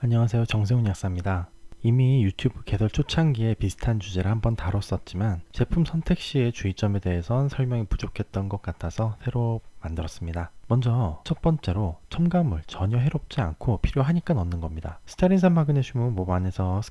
안녕하세요. 정세훈 약사입니다. 이미 유튜브 개설 초창기에 비슷한 주제를 한번 다뤘었지만 제품 선택 시의 주의점에 대해선 설명이 부족했던 것 같아서 새로 만들었습니다. 먼저 첫 번째로 첨가물 전혀 해롭지 않고 필요하니까 넣는 겁니다. 스테아린산 마그네슘은 몸 안에서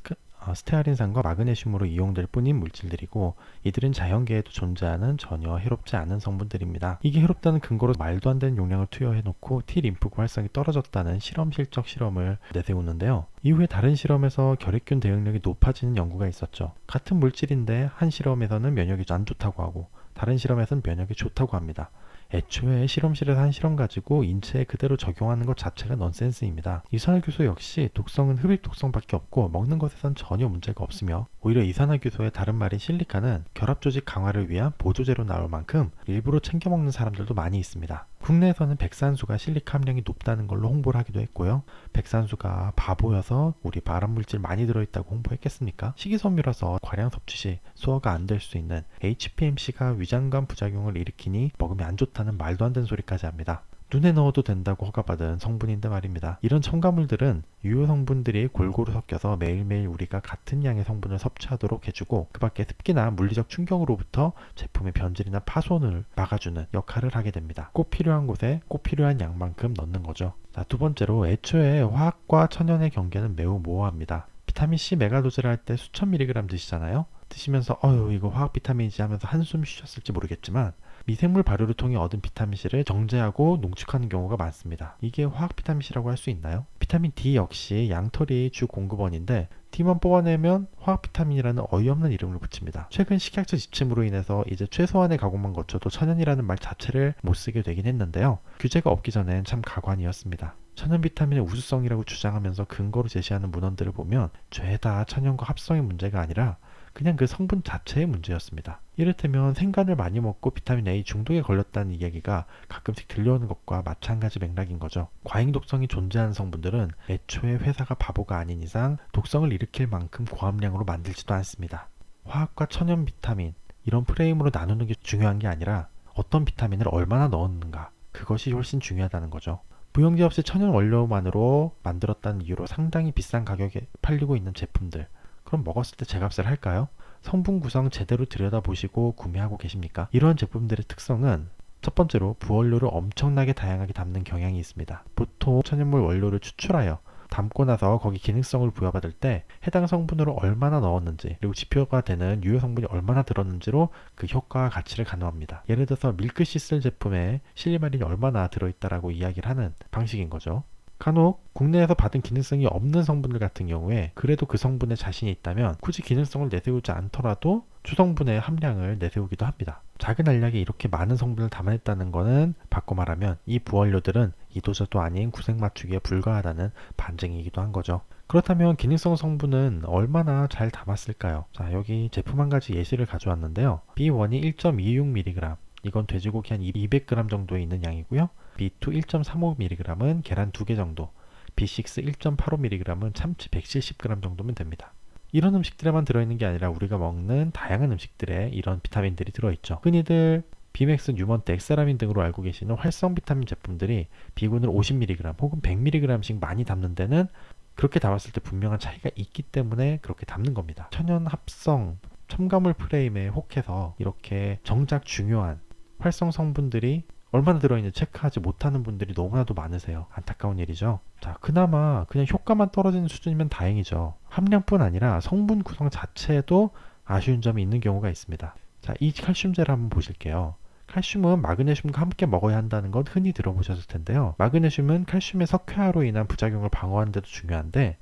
스테아린산과 마그네슘으로 이용될 뿐인 물질들이고 이들은 자연계에도 존재하는 전혀 해롭지 않은 성분들입니다. 이게 해롭다는 근거로 말도 안 되는 용량을 투여해 놓고 T림프구 활성이 떨어졌다는 실험실적 실험을 내세우는데요. 이후에 다른 실험에서 결핵균 대응력이 높아지는 연구가 있었죠. 같은 물질인데 한 실험에서는 면역이 안 좋다고 하고 다른 실험에서는 면역이 좋다고 합니다. 애초에 실험실에서 한 실험 가지고 인체에 그대로 적용하는 것 자체가 넌센스입니다. 이산화규소 역시 독성은 흡입 독성밖에 없고 먹는 것에선 전혀 문제가 없으며 오히려 이산화규소의 다른 말인 실리카는 결합조직 강화를 위한 보조제로 나올 만큼 일부러 챙겨 먹는 사람들도 많이 있습니다. 국내에서는 백산수가 실리카 함량이 높다는 걸로 홍보를 하기도 했고요. 백산수가 바보여서 우리 발암물질 많이 들어있다고 홍보했겠습니까? 식이섬유라서 과량 섭취 시 소화가 안 될 수 있는 HPMC가 위장관 부작용을 일으키니 먹으면 안 좋다는 말도 안 되는 소리까지 합니다. 눈에 넣어도 된다고 허가받은 성분인데 말입니다. 이런 첨가물들은 유효 성분들이 골고루 섞여서 매일매일 우리가 같은 양의 성분을 섭취하도록 해주고 그 밖에 습기나 물리적 충격으로부터 제품의 변질이나 파손을 막아주는 역할을 하게 됩니다. 꼭 필요한 곳에 꼭 필요한 양만큼 넣는 거죠. 자, 두 번째로 애초에 화학과 천연의 경계는 매우 모호합니다. 비타민C 메가도즈를 할 때 수천 미리그램 드시잖아요. 드시면서 이거 화학 비타민이지 하면서 한숨 쉬셨을지 모르겠지만 미생물 발효를 통해 얻은 비타민C를 정제하고 농축하는 경우가 많습니다. 이게 화학 비타민C라고 할 수 있나요? 비타민 D 역시 양털이 주 공급원인데 D만 뽑아내면 화학 비타민이라는 어이없는 이름을 붙입니다. 최근 식약처 지침으로 인해서 이제 최소한의 가공만 거쳐도 천연이라는 말 자체를 못 쓰게 되긴 했는데요. 규제가 없기 전엔 참 가관이었습니다. 천연 비타민의 우수성이라고 주장하면서 근거로 제시하는 문헌들을 보면 죄다 천연과 합성의 문제가 아니라 그냥 그 성분 자체의 문제였습니다. 이를테면 생간을 많이 먹고 비타민 A 중독에 걸렸다는 이야기가 가끔씩 들려오는 것과 마찬가지 맥락인 거죠. 과잉 독성이 존재하는 성분들은 애초에 회사가 바보가 아닌 이상 독성을 일으킬 만큼 고함량으로 만들지도 않습니다. 화학과 천연 비타민 이런 프레임으로 나누는 게 중요한 게 아니라 어떤 비타민을 얼마나 넣었는가 그것이 훨씬 중요하다는 거죠. 부영제 없이 천연 원료만으로 만들었다는 이유로 상당히 비싼 가격에 팔리고 있는 제품들 그럼 먹었을 때 제값을 할까요? 성분 구성 제대로 들여다보시고 구매하고 계십니까? 이러한 제품들의 특성은 첫 번째로 부원료를 엄청나게 다양하게 담는 경향이 있습니다. 보통 천연물 원료를 추출하여 담고 나서 거기 기능성을 부여받을 때 해당 성분으로 얼마나 넣었는지 그리고 지표가 되는 유효 성분이 얼마나 들었는지로 그 효과와 가치를 가늠합니다. 예를 들어서 밀크시슬 제품에 실리마린이 얼마나 들어있다라고 이야기를 하는 방식인 거죠. 간혹 국내에서 받은 기능성이 없는 성분들 같은 경우에 그래도 그 성분에 자신이 있다면 굳이 기능성을 내세우지 않더라도 주성분의 함량을 내세우기도 합니다. 작은 알약에 이렇게 많은 성분을 담아냈다는 것은 바꿔 말하면 이 부원료들은 이도저도 아닌 구색 맞추기에 불과하다는 반증이기도 한 거죠. 그렇다면 기능성 성분은 얼마나 잘 담았을까요? 자, 여기 제품 한 가지 예시를 가져왔는데요. B1이 1.26mg 이건 돼지고기 한 200g 정도에 있는 양이고요. B2 1.35mg은 계란 2개 정도, B6 1.85mg은 참치 170g 정도면 됩니다. 이런 음식들에만 들어있는 게 아니라 우리가 먹는 다양한 음식들에 이런 비타민들이 들어있죠. 흔히들 비맥스, 뉴먼트, 엑세라민 등으로 알고 계시는 활성 비타민 제품들이 B군을 50mg 혹은 100mg씩 많이 담는 데는 그렇게 담았을 때 분명한 차이가 있기 때문에 그렇게 담는 겁니다. 천연 합성 첨가물 프레임에 혹해서 이렇게 정작 중요한 활성 성분들이 얼마나 들어있는지 체크하지 못하는 분들이 너무나도 많으세요. 안타까운 일이죠. 자, 그나마 그냥 효과만 떨어지는 수준이면 다행이죠. 함량뿐 아니라 성분 구성 자체에도 아쉬운 점이 있는 경우가 있습니다. 자, 이 칼슘제를 한번 보실게요. 칼슘은 마그네슘과 함께 먹어야 한다는 건 흔히 들어보셨을 텐데요. 마그네슘은 칼슘의 석회화로 인한 부작용을 방어하는 데도 중요한데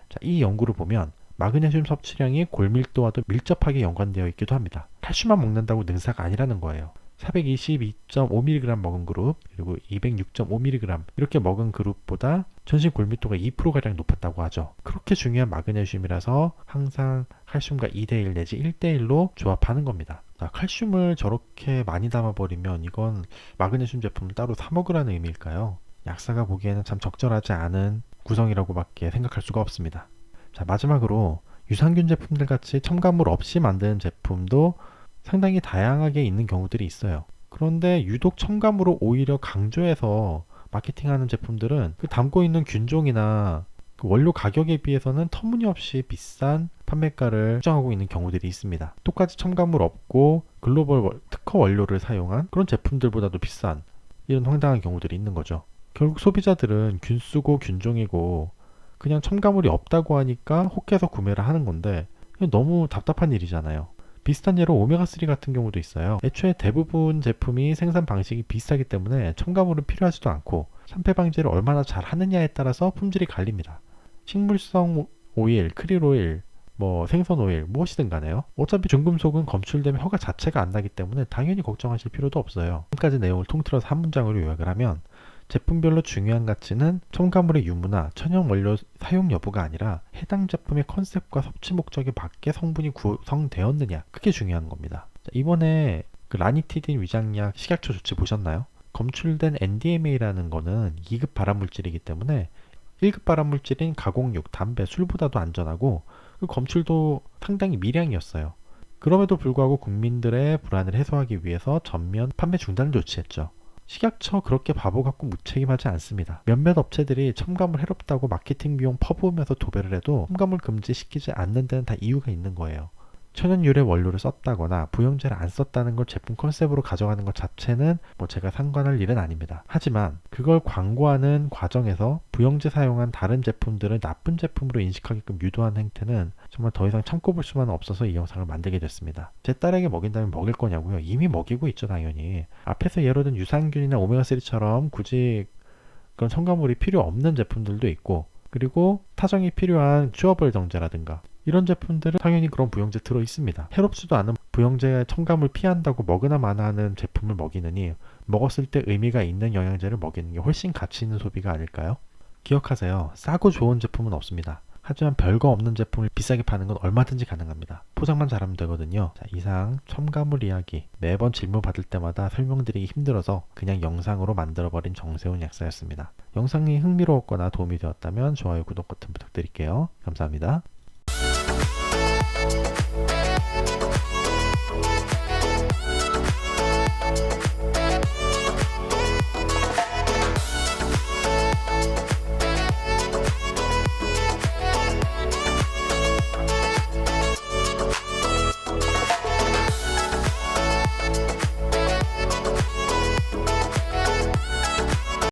자, 이 연구를 보면 마그네슘 섭취량이 골밀도와도 밀접하게 연관되어 있기도 합니다. 칼슘만 먹는다고 능사가 아니라는 거예요. 422.5mg 먹은 그룹 그리고 206.5mg 이렇게 먹은 그룹보다 전신 골밀도가 2%가량 높았다고 하죠. 그렇게 중요한 마그네슘이라서 항상 칼슘과 2대1 내지 1대1로 조합하는 겁니다. 자, 칼슘을 저렇게 많이 담아버리면 이건 마그네슘 제품을 따로 사 먹으라는 의미일까요? 약사가 보기에는 참 적절하지 않은 구성이라고밖에 생각할 수가 없습니다. 자, 마지막으로 유산균 제품들 같이 첨가물 없이 만드는 제품도 상당히 다양하게 있는 경우들이 있어요. 그런데 유독 첨가물을 오히려 강조해서 마케팅하는 제품들은 그 담고 있는 균종이나 그 원료 가격에 비해서는 터무니없이 비싼 판매가를 추정하고 있는 경우들이 있습니다. 똑같이 첨가물 없고 글로벌 특허 원료를 사용한 그런 제품들보다도 비싼 이런 황당한 경우들이 있는 거죠. 결국 소비자들은 균수고 균종이고 그냥 첨가물이 없다고 하니까 혹해서 구매를 하는 건데 너무 답답한 일이잖아요. 비슷한 예로 오메가3 같은 경우도 있어요. 애초에 대부분 제품이 생산 방식이 비슷하기 때문에 첨가물은 필요하지도 않고 산패 방지를 얼마나 잘 하느냐에 따라서 품질이 갈립니다. 식물성 오일, 크릴 오일, 생선 오일 무엇이든 간에요. 어차피 중금속은 검출되면 허가 자체가 안 나기 때문에 당연히 걱정하실 필요도 없어요. 지금까지 내용을 통틀어서 한 문장으로 요약을 하면 제품별로 중요한 가치는 첨가물의 유무나 천연 원료 사용 여부가 아니라 해당 제품의 컨셉과 섭취 목적에 맞게 성분이 구성되었느냐, 그게 중요한 겁니다. 자, 이번에 그 라니티딘 위장약 식약처 조치 보셨나요? 검출된 NDMA라는 거는 2급 발암물질이기 때문에 1급 발암물질인 가공육, 담배, 술보다도 안전하고 그 검출도 상당히 미량이었어요. 그럼에도 불구하고 국민들의 불안을 해소하기 위해서 전면 판매 중단을 조치했죠. 식약처 그렇게 바보 같고 무책임하지 않습니다. 몇몇 업체들이 첨가물 해롭다고 마케팅 비용 퍼부으면서 도배를 해도 첨가물 금지시키지 않는 데는 다 이유가 있는 거예요. 천연 유래 원료를 썼다거나 부영제를 안 썼다는 걸 제품 컨셉으로 가져가는 것 자체는 제가 상관할 일은 아닙니다. 하지만 그걸 광고하는 과정에서 부영제 사용한 다른 제품들을 나쁜 제품으로 인식하게끔 유도하는 행태는 정말 더 이상 참고 볼 수만은 없어서 이 영상을 만들게 됐습니다. 제 딸에게 먹인다면 먹일 거냐고요? 이미 먹이고 있죠, 당연히. 앞에서 예로 든 유산균이나 오메가3처럼 굳이 그런 첨가물이 필요 없는 제품들도 있고, 그리고 타정이 필요한 튜어블 정제라든가 이런 제품들은 당연히 그런 부영제 들어 있습니다. 해롭지도 않은 부영제 첨가물 피한다고 먹으나 마나 하는 제품을 먹이느니 먹었을 때 의미가 있는 영양제를 먹이는 게 훨씬 가치 있는 소비가 아닐까요? 기억하세요. 싸고 좋은 제품은 없습니다. 하지만 별거 없는 제품을 비싸게 파는 건 얼마든지 가능합니다. 포장만 잘하면 되거든요. 자, 이상 첨가물 이야기 매번 질문 받을 때마다 설명드리기 힘들어서 그냥 영상으로 만들어버린 정세훈 약사였습니다. 영상이 흥미로웠거나 도움이 되었다면 좋아요, 구독 버튼 부탁드릴게요. 감사합니다.